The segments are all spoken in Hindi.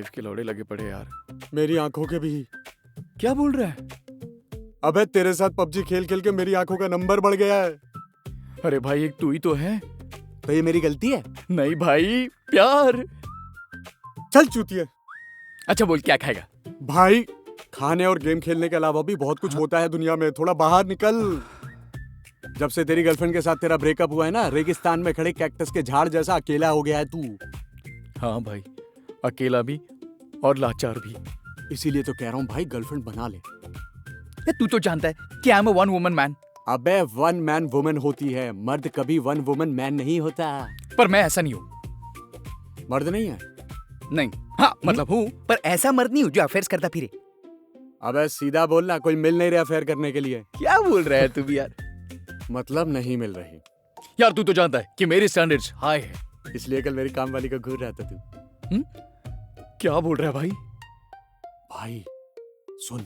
लाइफ के लौड़े लगे पड़े यार। मेरी आंखों के भी। क्या बोल रहा है? अबे तेरे साथ पबजी खेल खेल के मेरी आंखों का नंबर बढ़ गया है। अरे भाई एक तू ही तो है। तो ये मेरी गलती है? नहीं भाई, प्यार। चल चूतिए। अच्छा बोल, क्या खाएगा? भाई खाने और गेम खेलने के अलावा भी बहुत कुछ होता है दुनिया में, थोड़ा बाहर निकल। जब से तेरी गर्लफ्रेंड के साथ तेरा ब्रेकअप हुआ है ना, रेगिस्तान में खड़े कैक्टस के झाड़ जैसा अकेला हो गया है तू। हाँ भाई, अकेला भी और लाचार भी। इसीलिए तो कह रहा हूँ भाई, गर्लफ्रेंड बना ले। तू तो जानता है कि I am a one woman man. अबे वन मैन वुमन होती है, मर्द कभी वन वुमन मैन नहीं होता। पर मैं ऐसा नहीं हूँ। मर्द नहीं है? नहीं, हाँ मतलब हूँ, पर ऐसा मर्द नहीं हूँ जो अफेयर्स करता फिरे। अबे सीधा बोलना, कोई मिल नहीं रहा अफेयर करने के लिए। क्या बोल रहा है तू भी यार? मतलब नहीं मिल रही। यार तू तो जानता है कि मेरे स्टैंडर्ड्स हाई है, इसलिए कल मेरी काम वाली को घूर रहा था तू। क्या बोल रहा है भाई? भाई सुन,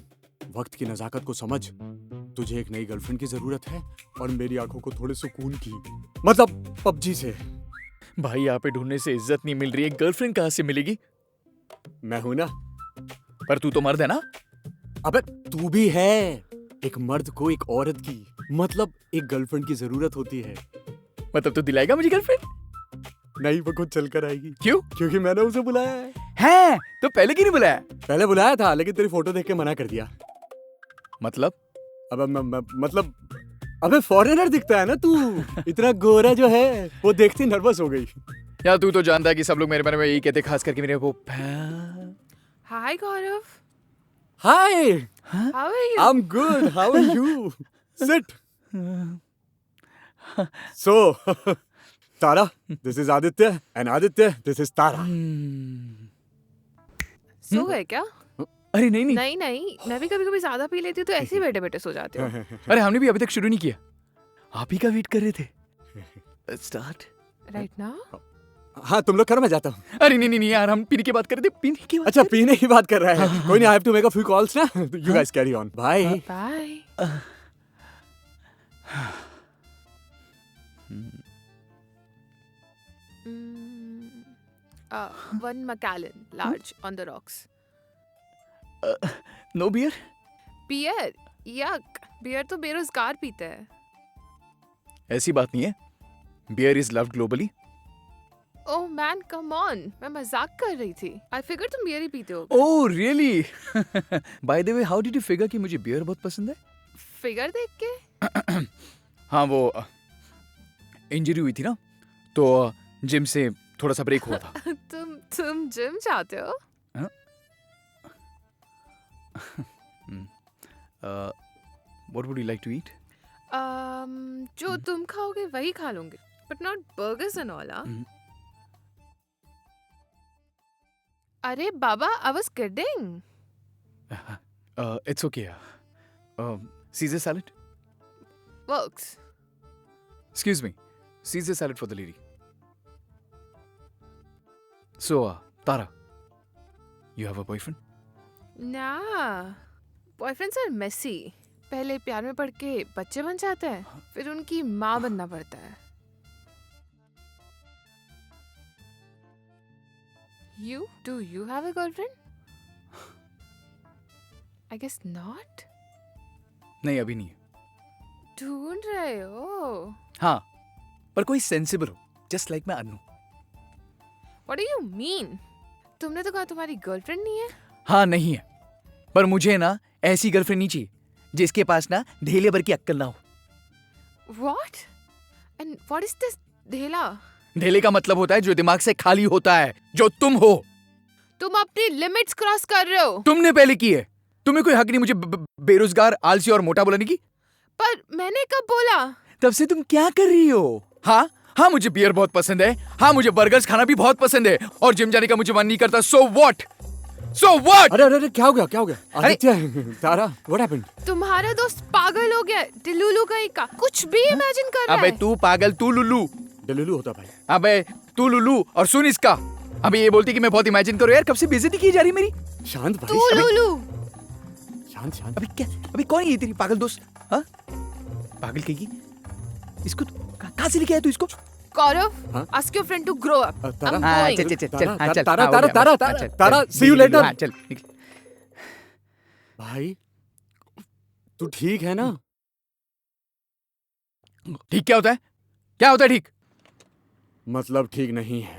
वक्त की नजाकत को समझ। तुझे एक नई गर्लफ्रेंड की जरूरत है और मेरी आंखों को थोड़े सुकून की, मतलब पबजी से। भाई यहाँ पे ढूंढने से इज्जत नहीं मिल रही है, गर्लफ्रेंड कहाँ से मिलेगी? मैं हूं ना। पर तू तो मर्द है ना? अबे तू भी है। एक मर्द को एक औरत की, मतलब एक गर्लफ्रेंड की जरूरत होती है। मतलब तू दिलाएगा मुझे गर्लफ्रेंड? नहीं, वो खुद चल कर आएगी। क्यों? क्योंकि मैंने उसे बुलाया है। है तो पहले क्यों नहीं बुलाया? पहले बुलाया था, लेकिन तेरी फोटो देख के मना कर दिया। मतलब? मतलब अबे फॉरेनर दिखता है ना तू, इतना गोरा जो है, वो देखती नर्वस हो गई। यार तू तो जानता है कि सब लोग मेरे बारे में यही कहते, खास करके मेरे वो। Hi Gaurav. Hi, How are you? I'm good. How are you? Sit. So, Tara, this is Aditya, and Aditya, this is Tara. सो गए क्या? अरे नहीं नहीं, नहीं नहीं, मैं भी कभी कभी ज्यादा पी लेती हूँ तो ऐसे ही बैठे बैठे सो जाती हूँ। अरे हमने भी अभी तक शुरू नहीं किया, आप ही का वेट कर रहे थे। स्टार्ट। Right now? हाँ तुम लोग करो, मैं जाता हूँ। अरे नहीं नहीं नहीं यार, हम पीने की बात कर रहे थे, पीने की बात। अच्छा पीने की बात कर रहा है, कोई नहीं, I have to make a few calls ना। You guys carry on, bye. Bye. One Macallan, large, on the rocks. No beer? Beer? Yuck, beer तो बेरोजगार पीते हैं। ऐसी बात नहीं है, beer is loved globally. Oh man come on, मैं मजाक कर रही थी। आई फिगर तुम बियर ही पीते हो। Oh really? By the way, how did you figure कि मुझे बियर बहुत पसंद है? फिगर देख के? हाँ वो इंजरी हुई थी ना, तो जिम से थोड़ा सा ब्रेक हुआ था। तुम जिम जाते हो? What would you like to eat? जो तुम खाओगे वही खा लूंगी, but not burgers and all. अरे बाबा, I was kidding. It's okay. Caesar salad? Works. Excuse me. Caesar salad for the lady. So, Tara, you have a boyfriend? Nah. Boyfriends are messy. पहले प्यार में पड़ के बच्चे बन जाते हैं, फिर उनकी माँ बनना पड़ता है। Do you have a girlfriend? I guess not. नहीं अभी नहीं है। ढूंढ रहे हो? हाँ, पर कोई सेंसिबल हो, just like मैं Annu. What do you mean? तुमने तो कहा तुम्हारी गर्लफ्रेंड नहीं है। हाँ नहीं है, पर मुझे ना ऐसी गर्लफ्रेंड नहीं चाहिए जिसके पास ना ढेले भर की अक्कल ना हो। What? And what is this ढेला? ढेले का मतलब होता है जो दिमाग से खाली होता है, जो तुम हो। तुम अपनी लिमिट्स क्रॉस कर रहे हो। तुमने पहले की है, तुम्हें कोई हक नहीं मुझे बेरोजगार, आलसी और मोटा बोलने की। पर मैंने कब बोला? तब से तुम क्या कर रही हो? हाँ हाँ, मुझे बियर बहुत पसंद है, हाँ मुझे बर्गर्स खाना भी बहुत पसंद है, और जिम जाने का मुझे मन नहीं करता। So what? अरे अरे क्या हो गया? आदित्य, तारा, what happened? तुम्हारा दोस्त पागल हो गया, डिलुलू कहीं का, कुछ भी इमेजिन कर रहा है। अबे तू पागल, तू लुल्लू। डिलुलू होता भाई। अबे तू लुल्लू, और सुन इसका, अबे ये बोलती कि मैं बहुत इमेजिन करूं। यार कब से बेइज्जती की जा रही मेरी। शांत भाई, तू लुलू। शांत। अबे क्या, अबे कौन है ये तेरी पागल दोस्त? हाँ पागल कहेगी इसको, कहाँ से लेके आया तू इसको? Gaurav, हाँ? ask your friend to grow up. Tara? I'm हाँ going. चल चल चल चल हाँ चल तारा हाँ, हो तारा गया, तारा बस, तारा हाँ, चल, तारा चल, see you निकल, later. हाँ, चल निकल। भाई तू ठीक है ना? ठीक क्या होता है? क्या होता है ठीक? मतलब ठीक नहीं है।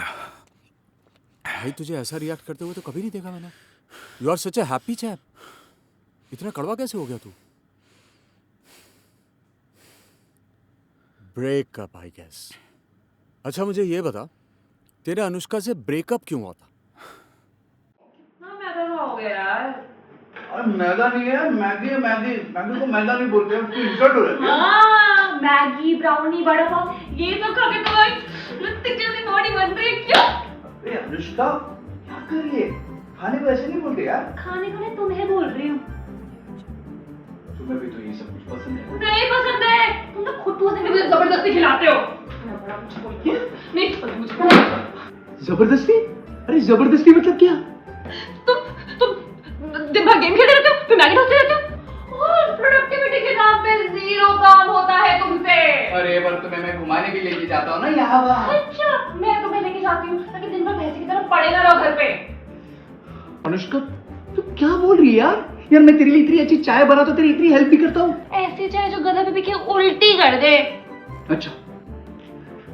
भाई तुझे ऐसा रिएक्ट करते हुए तो कभी नहीं देखा मैंने। You are such a happy chap. इतना कड़वा कैसे हो गया तू? Breakup I guess. अच्छा मुझे ये बता, तेरे अनुष्का से ब्रेकअप क्यों हुआ था? हाँ मैदा का हो गया यार। अरे मैदा नहीं है, मैगी है। मैगी मैगी को मैदा नहीं बोलते हैं, उसकी इंसल्ट हो जाती है। हाँ मैगी ब्राउनी बड़ा पाव ये सब खा के तुम्हारी ऋतिक जैसी बॉडी बन रही है क्या? अरे अनुष्का क्या कर रही है? खाने को ऐसे नहीं बोलते यार। खाने को नहीं तुम्हें बोल रही हूँ। तुम्हें भी तो ये सब कुछ पसंद है। नहीं पसंद है, तुम तो खुद तो मुझे जबरदस्ती खिलाते हो। मैं बड़ा कुछ बोलती हूँ। नहीं पसंद मुझे। जबरदस्ती? अरे जबरदस्ती मतलब क्या? तुम दिन भर गेम खेलते रहते हो, फिर मैगी खाते रहते हो और प्रोडक्टिविटी के नाम पे जीरो काम होता है तुमसे। अरे पर तुम्हें मैं घुमाने भी लेके जाता हूँ ना यहाँ वहाँ। अच्छा मैं तुम्हें लेके जाती हूँ ताकि दिन भर भैंसी की तरह पड़े ना रहो घर पे। अनुष्का तू क्या बोल रही है यार? यार मैं तेरे लिए इतनी अच्छी चाय बनाता हूँ, तेरी इतनी हेल्प भी करता हूँ। ऐसी चाय जो गधा पे पी के उल्टी कर दे। अच्छा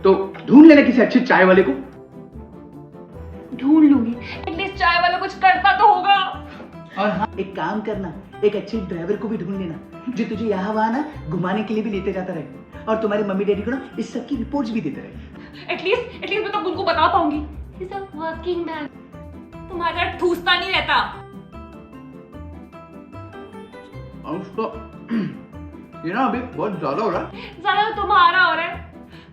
तो ढूंढ लेना किसी अच्छे चाय वाले को। ढूंढ लूंगी, एटलीस्ट चाय वाला कुछ करता तो होगा। और हाँ एक काम करना, एक अच्छे ड्राइवर को भी ढूंढ लेना जो तुझे यहाँ वहाँ ना घुमाने के लिए भी लेते जाता रहे और तुम्हारे मम्मी डैडी को ना इस सब की रिपोर्ट्स भी देते रहे। एटलीस्ट मैं तो उनको बता पाऊंगी He's a working man. तुम्हारा ठूसता नहीं रहता। अनुष्का ये ना अभी बहुत ज्यादा हो रहा है। ज्यादा तो तुम्हारा हो रहा है।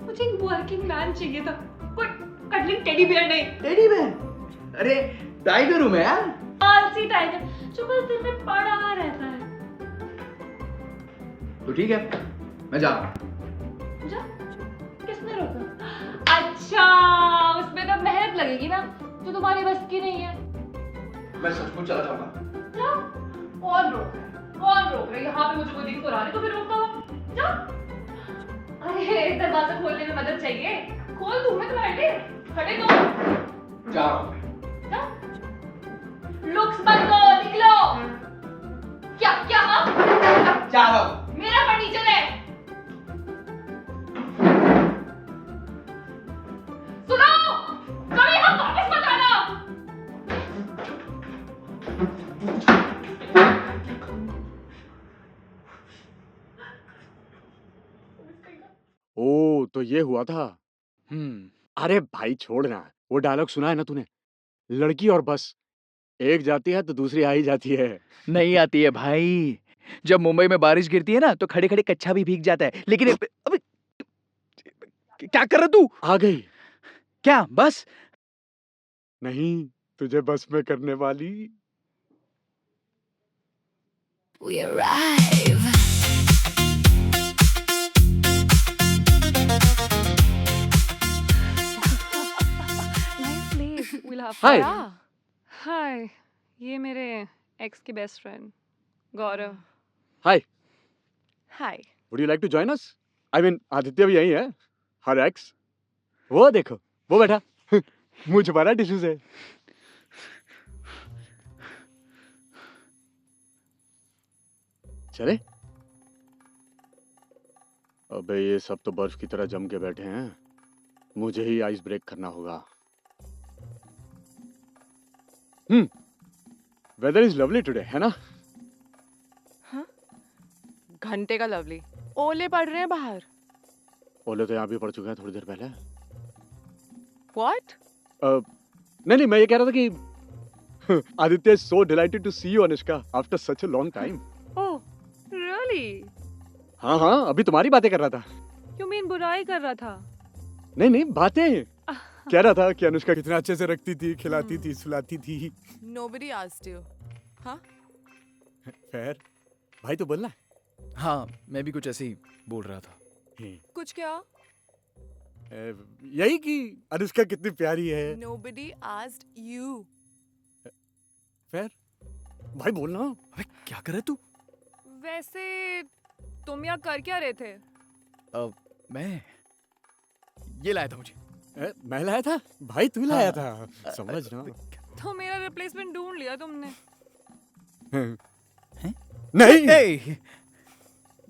मुझे एक वर्किंग मैन चाहिए था, कोई कटलिंग टेडी बियर नहीं। Teddy bear? अरे टाइगर हूँ मैं यार। आलसी टाइगर जो बस दिन में पड़ा रहता है। तो ठीक है मैं जा रहा हूँ। जा? किसने रोका? अच्छा उसमें तो मेहनत लगेगी ना जो तुम्हारी बस की नहीं है। मैं सचमुच चला जाऊंगा। जा। कौन रोक रहा है? कौन रोक रहा है? यहाँ पे मुझे कोई दिन पुराने तो फिर रोकता हुआ। जा। अरे दरवाजा खोलने में मदद चाहिए, खोल दूँ मैं तुम्हारे लिए। खड़े दो। जा रहा हूँ। जा। लुक्स बंद करो, निकलो। क्या क्या हाँ? जा रहा हूँ। मेरा फर्नीचर है। सुनो, कभी हम वापस मत आना। ओ तो ये हुआ था। अरे भाई छोड़ ना, वो डायलॉग सुना है ना तूने? लड़की और बस एक जाती है तो दूसरी आ ही जाती है। नहीं आती है भाई। जब मुंबई में बारिश गिरती है ना तो खड़े खड़े कच्चा भी भीग जाता है, लेकिन अबे क्या कर रहा तू? आ गई? क्या बस? नहीं, तुझे बस में करने वाली। We arrive. Nice place. We'll have Hi. fun. हाय, ये मेरे एक्स की best friend Gaurav. Hi, hi. Would you like to join us? I mean Aditya भी यही है, हर एक्स। वो देखो, वो बैठा। मुंह छुपा रहा है टिश्यू से। चले? अबे ये सब तो बर्फ की तरह जम के बैठे हैं, मुझे ही आइस ब्रेक करना होगा। वेदर इज लवली टुडे, है ना? घंटे का लवली, ओले पड़ रहे हैं बाहर। ओले तो यहाँ भी पड़ चुके हैं थोड़ी देर पहले। What? नहीं मैं ये कह रहा था कि Aditya is so delighted to see you Anushka after such a long time. Oh, really? हाँ अभी तुम्हारी बातें कर रहा था। You mean बुराई कर रहा था? नहीं बातें कह रहा था कि अनुष्का कितना अच्छे से रखती थी, खिलाती थी, सुलाती थी। Nobody asked you. हाँ? खैर भाई तो बोलना। हाँ मैं भी कुछ ऐसे ही बोल रहा था। कुछ क्या? यही कि अनुष्का कितनी प्यारी है। Nobody asked you. खैर भाई बोलना। अरे क्या कर रहा है तू? वैसे तुम यहाँ कर क्या रहे थे? मैं ये लाया था मुझे। मैं लाया था भाई, तू लाया था, समझ ना। तो मेरा रिप्लेसमेंट ढूंढ लिया तुमने। नहीं Hey!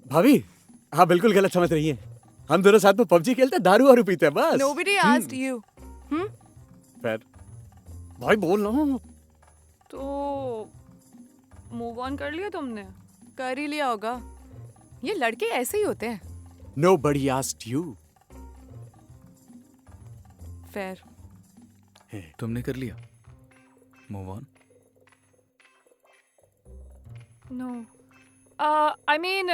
भाभी, हाँ बिल्कुल गलत समझ रही हैं। हम दोनों साथ में पबजी खेलते हैं, दारू वारू पीते हैं बस। Nobody asked you. फिर भाई बोल ना। तो मूव ऑन कर लिया तुमने? कर ही लिया होगा। ये लड़के ऐसे ही होते हैं। Nobody asked you. फेयर। तुमने कर लिया move on? No. I mean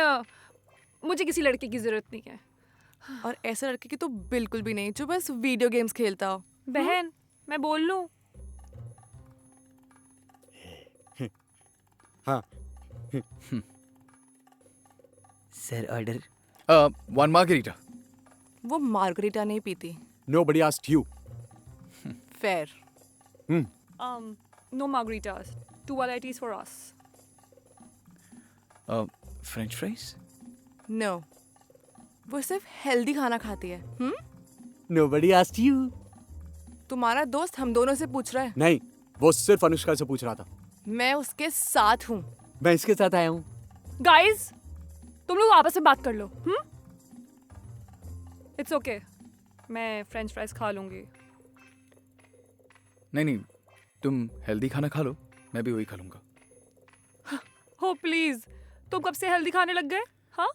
मुझे किसी लड़के की जरूरत नहीं है। और ऐसे लड़के की तो बिल्कुल भी नहीं जो बस वीडियो गेम्स खेलता हो। बहन, मैं बोल लूं? हाँ सर ऑर्डर। One margarita. वो मार्गरीटा नहीं पीती। Nobody asked you. Fair. No margaritas. 2 varieties for us. French fries? No. वो सिर्फ हेल्दी खाना खाती है। Nobody asked you. तुम्हारा दोस्त हम दोनों से पूछ रहा है। नहीं, वो सिर्फ अनुष्का से पूछ रहा था। मैं उसके साथ हूँ। मैं इसके साथ आया हूँ। Guys, तुम लोग आपस में बात कर लो। It's okay. मैं फ्रेंच फ्राइज खा लूंगी। नहीं, तुम हेल्दी खाना खा लो, मैं भी वही खा लूंगा। हो प्लीज, तुम कब से हेल्दी खाने लग गए? हाँ?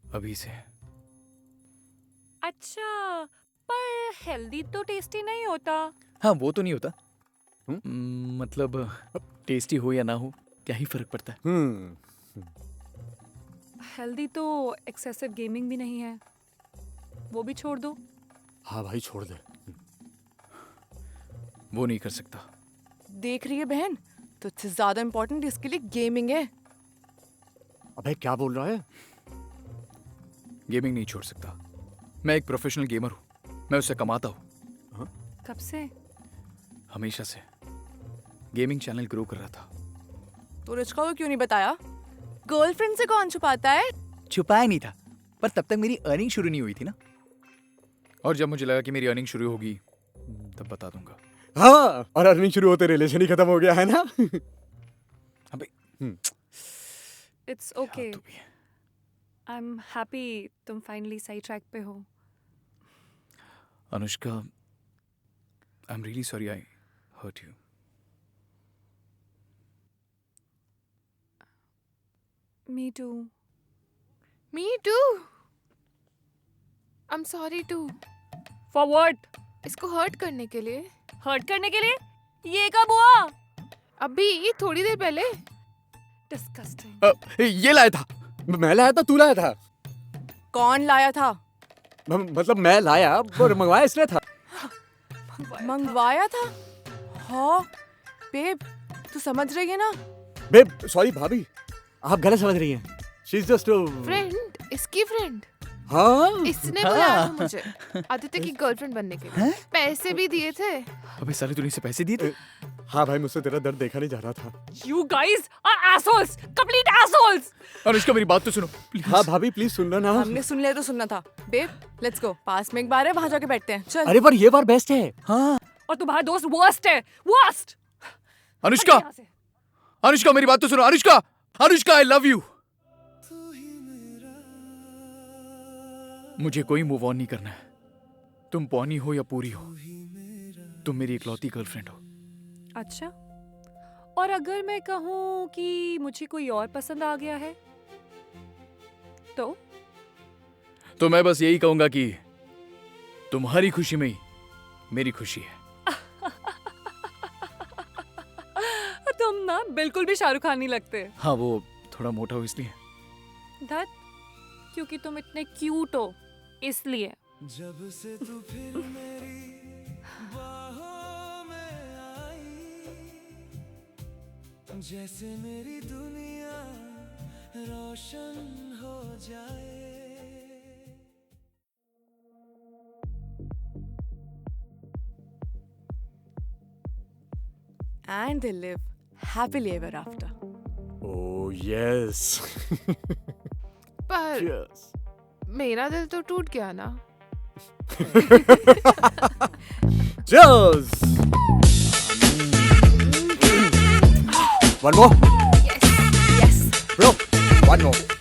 अभी से। अच्छा, पर हेल्दी तो टेस्टी नहीं होता। हाँ, वो तो नहीं होता। मतलब टेस्टी हो या ना हो, क्या ही फर्क पड़ता है। हेल्दी तो एक्सेसिव गेमिंग भी नहीं है, वो भी छोड़ दो। हाँ भाई छोड़ दे। वो नहीं कर सकता। देख रही है बहन, तुझसे ज्यादा इम्पोर्टेंट इसके लिए गेमिंग है। अबे क्या बोल रहा है? गेमिंग नहीं छोड़ सकता। मैं एक प्रोफेशनल गेमर हूँ, मैं उससे कमाता हूँ। कब से? हमेशा से। गेमिंग चैनल ग्रो कर रहा था। तो रिचका को क्यों नहीं बताया? गर्लफ्रेंड से कौन छुपाता है? छुपाया नहीं था, पर तब तक मेरी अर्निंग शुरू नहीं हुई थी ना। और जब मुझे लगा कि मेरी अर्निंग शुरू होगी, तब बता दूंगा। हाँ, और अर्निंग शुरू होते रिलेशन ही खत्म हो गया है ना। अबे इट्स ओके। तू भी। आई एम हैप्पी तुम फाइनली सही ट्रैक पे हो। Anushka, I am really sorry I hurt you. Me too. Me too. I'm sorry too. For what? इसको हर्ट करने के लिए। हर्ट करने के लिए? ये कब हुआ? अभी थोड़ी देर पहले। डिस्गस्टिंग। ये लाया था। मैं लाया था, तू लाया था? कौन लाया था? मतलब मैं लाया, पर मंगवाया इसने था। मंगवाया था? हाँ बेब, तू समझ रही है ना? बेब सॉरी भाभी, आप गलत समझ रही हैं। शी इज जस्ट फ्रेंड, इसकी फ्रेंड। हाँ इसने बुलाया था मुझे आदित्य की गर्लफ्रेंड बनने के लिए। पैसे भी दिए थे। अबे साले, तूने इसे पैसे दिए थे? हाँ भाई, मुझसे तेरा दर्द देखा नहीं जा रहा था। You guys are assholes, complete assholes. Anushka, मेरी बात तो सुनो प्लीज। हाँ भाभी प्लीज सुन लो ना। हमने सुन लिया तो सुनना था। बेब लेट्स गो, पास में एक बार है, वहां जाके बैठते हैं। चल। अरे पर ये बार बेस्ट है। हाँ और तुम्हारा दोस्त worst है, worst. अनुष्का, अनुष्का मेरी बात तो सुनो। Anushka, Anushka I love you. मुझे कोई मूव ऑन नहीं करना है। तुम पौनी हो या पूरी हो, तुम मेरी इकलौती गर्लफ्रेंड हो। अच्छा, और अगर मैं कहूँ कि मुझे कोई और पसंद आ गया है तो मैं बस यही कहूंगा कि तुम्हारी खुशी में ही मेरी खुशी है। तुम ना बिल्कुल भी शाहरुख खान नहीं लगते। हाँ, वो थोड़ा मोटा हो इसलिए। धत, क्योंकि तुम इतने क्यूट हो इसलिए। जब से तू फिर मेरी बाहों में आई, जैसे मेरी दुनिया रोशन हो जाए। And they live happily ever after. Oh yes. पर Yes. मेरा दिल तो टूट गया ना। Cheers! One more? Yes. Bro, one more.